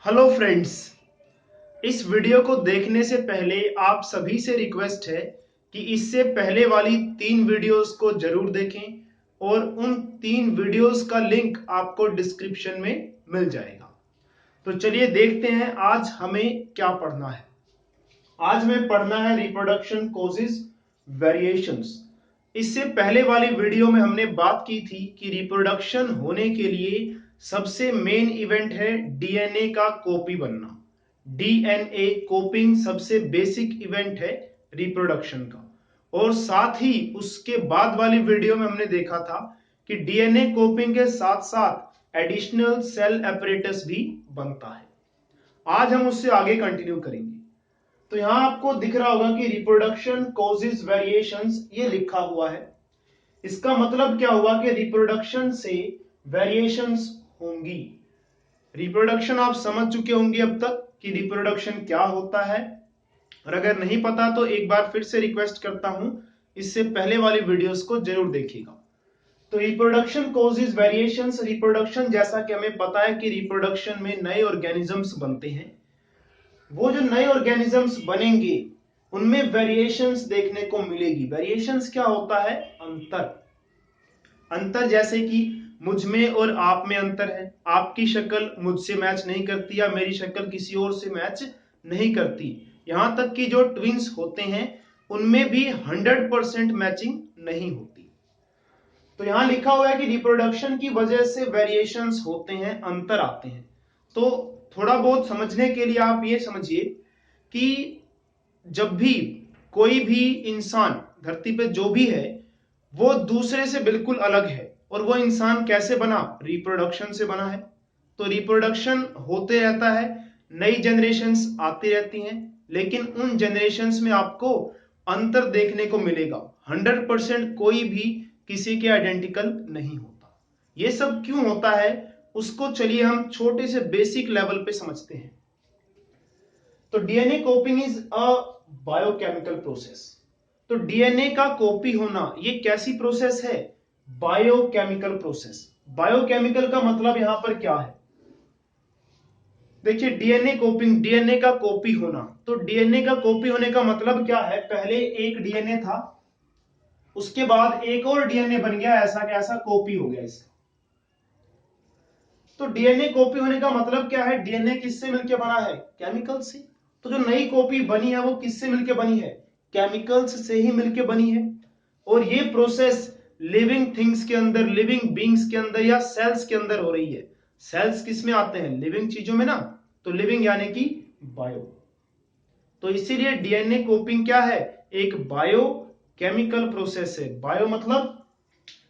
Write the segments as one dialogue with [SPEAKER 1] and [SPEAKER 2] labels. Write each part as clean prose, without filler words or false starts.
[SPEAKER 1] Hello friends, इस video को देखने से पहले आप सभी से रिक्वेस्ट है कि इससे पहले वाली 3 वीडियोस को जरूर देखें और उन 3 वीडियोस का लिंक आपको डिस्क्रिप्शन में मिल जाएगा। तो चलिए देखते हैं आज हमें क्या पढ़ना है। आज हमें पढ़ना है रिप्रोडक्शन कॉजेज वेरिएशंस। इससे पहले वाली वीडियो में हमने बात की थी कि रिप्रोडक्शन होने के लिए सबसे मेन इवेंट है डीएनए का कॉपी बनना। डीएनए कॉपिंग सबसे बेसिक इवेंट है रिप्रोडक्शन का। और साथ ही उसके बाद वाली वीडियो में हमने देखा था कि डीएनए कॉपिंग के साथ साथ एडिशनल सेल एपरेटस भी बनता है। आज हम उससे आगे कंटिन्यू करेंगे। तो यहां आपको दिख रहा होगा कि रिप्रोडक्शन कॉजेज वेरिएशंस ये लिखा हुआ है। इसका मतलब क्या हुआ कि रिप्रोडक्शन से वेरिएशंस होंगी। रिप्रोडक्शन आप समझ चुके होंगे अब तक कि रिप्रोडक्शन क्या होता है, और अगर नहीं पता तो एक बार फिर से रिक्वेस्ट करता हूं इससे पहले वाली वीडियोस को जरूर देखिएगा। तो रिप्रोडक्शन कॉजेज वेरिएशंस, रिप्रोडक्शन जैसा कि हमें पता है कि रिप्रोडक्शन में नए ऑर्गेनिजम्स बनते हैं। वो जो नए ऑर्गेनिजम्स बनेंगे उनमें वेरिएशंस देखने को मिलेगी। वेरिएशंस क्या होता है? अंतर जैसे कि मुझ में और आप में अंतर है। आपकी शक्ल मुझसे मैच नहीं करती या मेरी शक्ल किसी और से मैच नहीं करती। यहां तक कि जो ट्विंस होते हैं उनमें भी 100% मैचिंग नहीं होती। तो यहां लिखा हुआ है कि रिप्रोडक्शन की वजह से वेरिएशंस होते हैं, अंतर आते हैं। तो थोड़ा बहुत समझने के लिए आप ये समझिए कि जब भी कोई भी इंसान धरती पे जो भी है वो दूसरे से बिल्कुल अलग है। और वो इंसान कैसे बना? रिप्रोडक्शन से बना है। तो रिप्रोडक्शन होते रहता है, नई जनरेशन्स आती रहती हैं, लेकिन उन जनरेशन्स में आपको अंतर देखने को मिलेगा। 100% कोई भी किसी के आइडेंटिकल नहीं होता। ये सब क्यों होता है उसको चलिए हम छोटे से बेसिक लेवल पे समझते हैं। तो DNA कॉपिंग is a biochemical process. तो डीएनए का कॉपी होना ये कैसी प्रोसेस है? Biochemical process. बायोकेमिकल का मतलब यहां पर क्या है? देखिए डीएनए कॉपिंग, डीएनए का कॉपी होना। तो डीएनए का कॉपी होने का मतलब क्या है? पहले एक डीएनए था, उसके बाद एक और डीएनए बन गया, ऐसा कैसा कॉपी हो गया इसका। तो डीएनए कॉपी होने का मतलब क्या है? डीएनए किससे मिलकर बना है? केमिकल से। तो जो नई कॉपी बनी है वो किससे मिलकर बनी है? केमिकल्स से ही मिलकर बनी है। और ये प्रोसेस लिविंग थिंग्स के अंदर, लिविंग बींग्स के अंदर या सेल्स के अंदर हो रही है। सेल्स किस में आते हैं? लिविंग चीजों में ना। तो लिविंग यानी कि बायो। तो इसीलिए डीएनए कॉपिंग क्या है? एक बायो केमिकल प्रोसेस है। बायो मतलब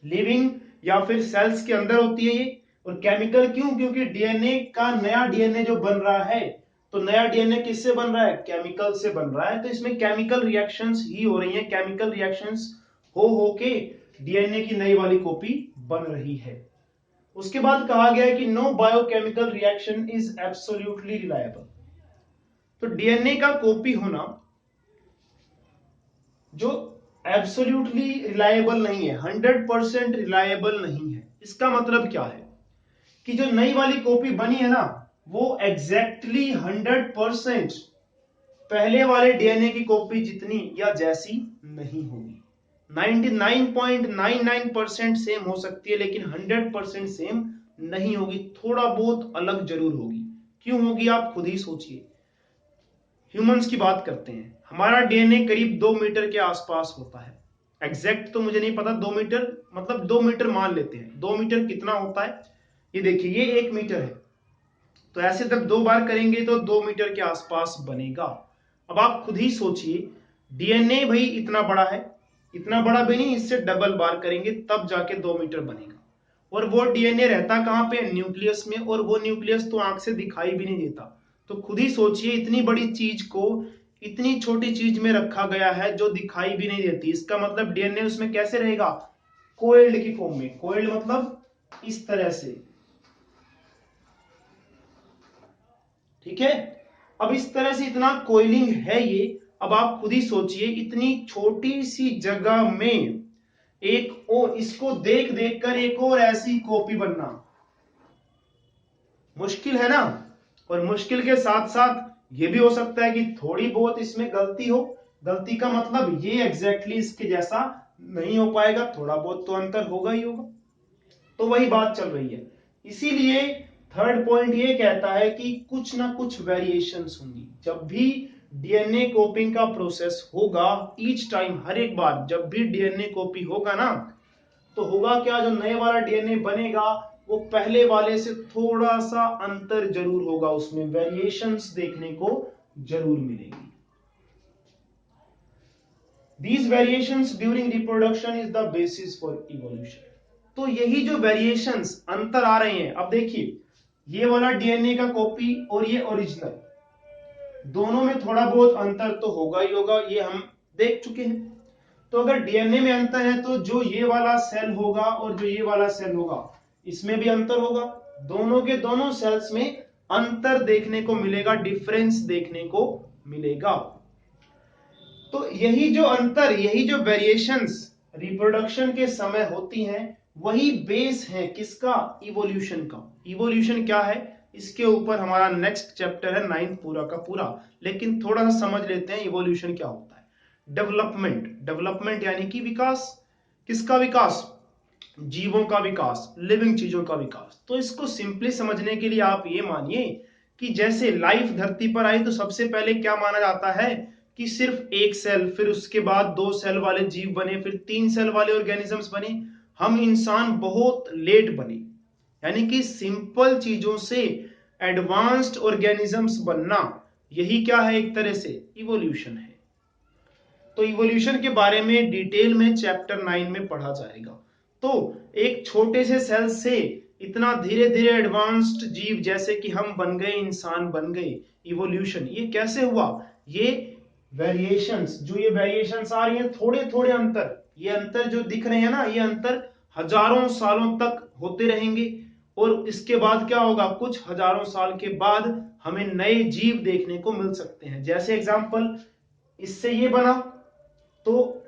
[SPEAKER 1] लिविंग या फिर सेल्स के अंदर होती है ये। और केमिकल क्यों? क्योंकि डीएनए का नया डीएनए जो बन रहा है, तो नया डीएनए किससे बन रहा है? केमिकल से बन रहा है। तो इसमें केमिकल रिएक्शंस ही हो रही हैं। केमिकल रिएक्शंस हो के डीएनए की नई वाली कॉपी बन रही है। उसके बाद कहा गया है कि no biochemical reaction is absolutely reliable. तो डीएनए का कॉपी होना जो एब्सोल्युटली रिलायबल नहीं है, 100% रिलायबल नहीं है। इसका मतलब क्या है कि जो नई वाली कॉपी बनी है ना वो एग्जैक्टली 100% पहले वाले डीएनए की कॉपी जितनी या जैसी नहीं होगी। 99.99% सेम हो सकती है, लेकिन 100% सेम नहीं होगी। थोड़ा बहुत अलग जरूर होगी। क्यों होगी आप खुद ही सोचिए। ह्यूमंस की बात करते हैं, हमारा डीएनए करीब 2 मीटर के आसपास होता है। एग्जैक्ट तो मुझे नहीं पता, 2 मीटर मतलब 2 मीटर मान लेते हैं। 2 मीटर कितना होता है? ये देखिए, ये 1 मीटर है। तो ऐसे जब 2 बार करेंगे तो 2 मीटर के आसपास बनेगा। अब आप खुद ही सोचिए, डीएनए भाई इतना बड़ा है, इतना बड़ा भी नहीं, इससे डबल बार करेंगे तब जाके 2 मीटर बनेगा। और वो डीएनए रहता कहां पे? न्यूक्लियस में। और वो न्यूक्लियस तो आंख से दिखाई भी नहीं देता। तो खुद ही सोचिए, इतनी बड़ी चीज को इतनी छोटी चीज में रखा गया है जो दिखाई भी नहीं देती। इसका मतलब डीएनए उसमें कैसे रहेगा? कोइल्ड की फॉर्म में। कोइल्ड मतलब इस तरह से, ठीक है। अब इस तरह से इतना कोयलिंग है ये। अब आप खुद ही सोचिए, इतनी छोटी सी जगह में एक और इसको देख देख कर एक और ऐसी कॉपी बनना मुश्किल है ना। और मुश्किल के साथ साथ ये भी हो सकता है कि थोड़ी बहुत इसमें गलती हो। गलती का मतलब ये एग्जैक्टली इसके जैसा नहीं हो पाएगा, थोड़ा बहुत तो अंतर होगा ही होगा। तो वही बात चल रही है। इसीलिए थर्ड पॉइंट ये कहता है कि कुछ ना कुछ वेरिएशंस होंगी जब भी डीएनए कॉपिंग का प्रोसेस होगा। ईच टाइम, हर एक बार जब भी डीएनए कॉपी होगा ना, तो होगा क्या, जो नए वाला डीएनए बनेगा वो पहले वाले से थोड़ा सा अंतर जरूर होगा, उसमें वेरिएशंस देखने को जरूर मिलेगी। These variations during reproduction is the basis for evolution. तो यही जो वेरिएशंस अंतर आ रहे हैं, अब देखिए ये वाला डीएनए का कॉपी और ये ओरिजिनल, दोनों में थोड़ा बहुत अंतर तो होगा ही होगा, ये हम देख चुके हैं। तो अगर डीएनए में अंतर है तो जो ये वाला सेल होगा और जो ये वाला सेल होगा इसमें भी अंतर होगा। दोनों के दोनों सेल्स में अंतर देखने को मिलेगा, डिफरेंस देखने को मिलेगा। तो यही जो अंतर, यही जो वेरिएशंस रिप्रोडक्शन के समय होती हैं, वही बेस है किसका, इवोल्यूशन का। इवोल्यूशन क्या है, इसके ऊपर हमारा नेक्स्ट चैप्टर है 9th पूरा का पूरा। लेकिन थोड़ा सा समझ लेते हैं इवोल्यूशन क्या होता है। डेवलपमेंट, डेवलपमेंट यानी कि विकास। किसका विकास, जीवों का विकास, लिविंग चीजों का विकास। तो इसको सिंपली समझने के लिए आप ये मानिए कि जैसे लाइफ धरती पर आई तो सबसे पहले क्या माना जाता है कि सिर्फ एक सेल, फिर उसके बाद 2 सेल वाले जीव बने, फिर 3 सेल वाले ऑर्गेनिजम्स बने। हम इंसान बहुत लेट बने, यानी कि सिंपल चीजों से एडवांस्ड ऑर्गेनिजम्स बनना, यही क्या है, एक तरह से इवोल्यूशन है। तो इवोल्यूशन के बारे में डिटेल में चैप्टर 9 में पढ़ा जाएगा। तो एक छोटे से सेल से इतना धीरे धीरे एडवांस्ड जीव जैसे कि हम बन गए, इंसान बन गए, इवोल्यूशन ये कैसे हुआ, ये वेरिएशंस, जो ये वेरिएशंस आ रही हैं, थोड़े थोड़े अंतर, ये अंतर जो दिख रहे हैं ना, ये अंतर हजारों सालों तक होते रहेंगे। और इसके बाद क्या होगा, कुछ हजारों साल के बाद हमें नए जीव देखने को मिल सकते हैं। जैसे एग्जांपल, इससे ये बना, तो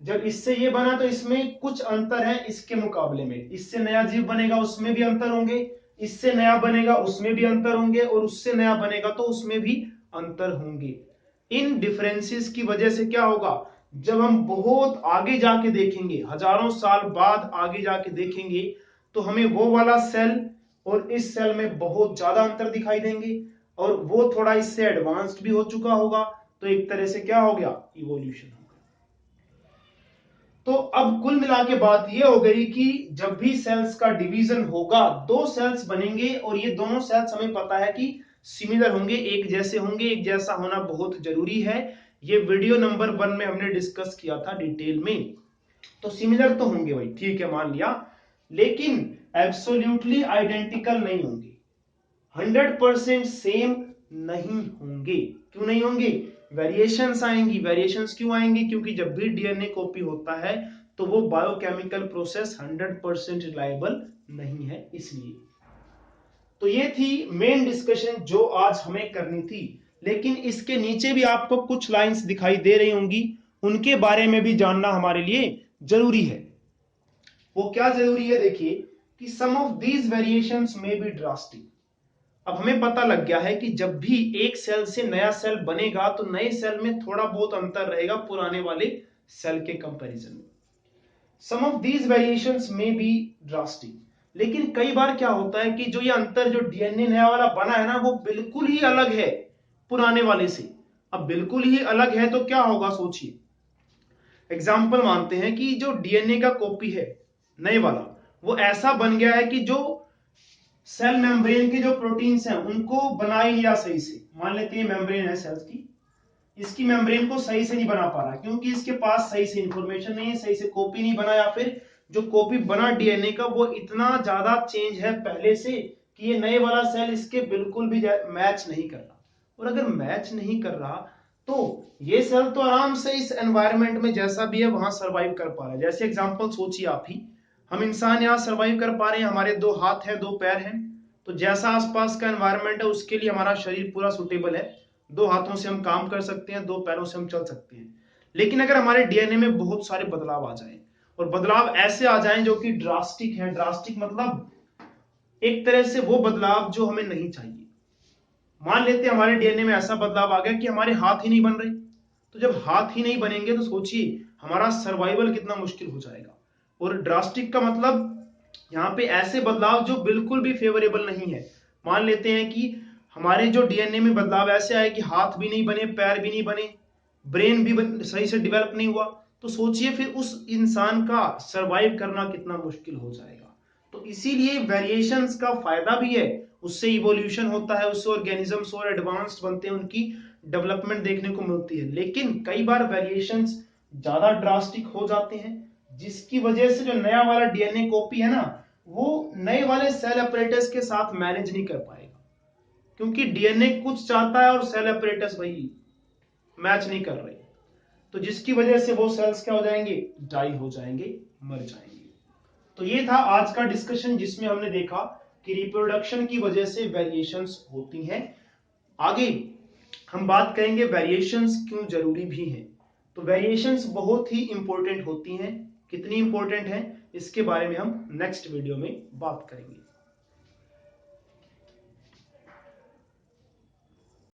[SPEAKER 1] जब इससे ये बना तो इसमें कुछ अंतर है इसके मुकाबले में। इससे नया जीव बनेगा उसमें भी अंतर होंगे, इससे नया बनेगा उसमें भी अंतर होंगे, और उससे नया बनेगा तो उसमें भी अंतर होंगे। इन डिफरेंसेस की वजह से क्या होगा, जब हम बहुत आगे जाके देखेंगे, हजारों साल बाद आगे जाके देखेंगे, तो हमें वो वाला सेल और इस सेल में बहुत ज्यादा अंतर दिखाई देंगे, और वो थोड़ा इससे एडवांस्ड भी हो चुका होगा। तो एक तरह से क्या हो गया, इवोल्यूशन हो गया। तो अब कुल मिला के बात यह हो गई कि जब भी सेल्स का डिवीजन होगा, 2 सेल्स बनेंगे, और ये दोनों सेल्स हमें पता है कि सिमिलर होंगे, एक जैसे होंगे। एक जैसा होना बहुत जरूरी है, ये वीडियो नंबर 1 में हमने डिस्कस किया था डिटेल में। तो सिमिलर तो होंगे भाई, ठीक है, मान लिया, लेकिन एब्सोल्युटली आइडेंटिकल नहीं होंगे, 100% सेम नहीं होंगे। क्यों नहीं होंगे, वेरिएशंस आएंगी। वेरिएशंस क्यों आएंगी, क्योंकि जब भी डीएनए कॉपी होता है तो वो बायोकेमिकल प्रोसेस 100% रिलायबल नहीं है, इसलिए। तो ये थी मेन डिस्कशन जो आज हमें करनी थी। लेकिन इसके नीचे भी आपको कुछ लाइंस दिखाई दे रही होंगी, उनके बारे में भी जानना हमारे लिए जरूरी है। वो क्या जरूरी है, देखिए कि सम ऑफ दीज वेरिएशंस में बी ड्रास्टिक। अब हमें पता लग गया है कि जब भी एक सेल से नया सेल बनेगा तो नए सेल में थोड़ा बहुत अंतर रहेगा पुराने वाले सेल के कंपैरिजन में। सम ऑफ दीज वेरिएशंस में बी ड्रास्टिक। लेकिन कई बार क्या होता है कि जो ये अंतर, जो डीएनए नया वाला बना है ना, वो बिल्कुल ही अलग है पुराने वाले से। अब बिल्कुल ही अलग है तो क्या होगा, सोचिए। एग्जाम्पल मानते हैं कि जो डीएनए का कॉपी है नए वाला, वो ऐसा बन गया है कि जो सेल मेम्ब्रेन के जो प्रोटीन्स हैं उनको बना ही नहीं रहा सही से। मान लेते हैं मेम्ब्रेन है सेल्स की, इसकी मेम्ब्रेन को सही से नहीं बना पा रहा, क्योंकि इसके पास सही से इंफॉर्मेशन नहीं है, सही से कॉपी नहीं बना, या फिर जो कॉपी बना डीएनए का वो इतना ज्यादा चेंज है पहले से कि ये नए वाला सेल इसके बिल्कुल भी मैच नहीं कर रहा। और अगर मैच नहीं कर रहा तो ये सेल तो आराम से इस एनवायरमेंट में जैसा भी है वहां सर्वाइव कर पा रहा है। जैसे एग्जांपल सोचिए आप ही, हम इंसान यहाँ सर्वाइव कर पा रहे हैं, हमारे 2 हाथ हैं, 2 पैर हैं, तो जैसा आसपास का एनवायरमेंट है उसके लिए हमारा शरीर पूरा सुटेबल है। 2 हाथों से हम काम कर सकते हैं, 2 पैरों से हम चल सकते हैं। लेकिन अगर हमारे डीएनए में बहुत सारे बदलाव आ जाएं, और बदलाव ऐसे आ जाएं जो कि ड्रास्टिक है, ड्रास्टिक मतलब एक तरह से वो बदलाव जो हमें नहीं चाहिए, मान लेते हैं हमारे डीएनए में ऐसा बदलाव आ गया कि हमारे हाथ ही नहीं बन रहे। तो जब हाथ ही नहीं बनेंगे तो सोचिए हमारा सर्वाइवल कितना मुश्किल हो जाएगा। और ड्रास्टिक का मतलब यहाँ पे ऐसे बदलाव जो बिल्कुल भी फेवरेबल नहीं है। मान लेते हैं कि हमारे जो डीएनए में बदलाव ऐसे आए कि हाथ भी नहीं बने, पैर भी नहीं बने, ब्रेन भी सही से डेवलप नहीं हुआ, तो सोचिए फिर उस इंसान का सरवाइव करना कितना मुश्किल हो जाएगा। तो इसीलिए वेरिएशंस का फायदा भी है, उससे इवोल्यूशन होता है, उससे ऑर्गेनिजम्स और एडवांस्ड बनते हैं, उनकी डेवलपमेंट देखने को मिलती है। लेकिन कई बार वेरिएशंस ज्यादा ड्रास्टिक हो जाते हैं, जिसकी वजह से जो नया वाला डीएनए कॉपी है ना, वो नए वाले सेल अपरेटस के साथ मैनेज नहीं कर पाएगा, क्योंकि डीएनए कुछ चाहता है और सेल अपरेटस वही मैच नहीं कर रहे। तो जिसकी वजह से वो सेल्स क्या हो जाएंगे, डाई हो जाएंगे, मर जाएंगे। तो ये था आज का डिस्कशन, जिसमें हमने देखा कि रिप्रोडक्शन की वजह से वेरिएशंस होती हैं। आगे हम बात करेंगे वेरिएशंस क्यों जरूरी भी हैं। तो वेरिएशंस बहुत ही इंपॉर्टेंट होती हैं, कितनी इंपॉर्टेंट है इसके बारे में हम नेक्स्ट वीडियो में बात करेंगे।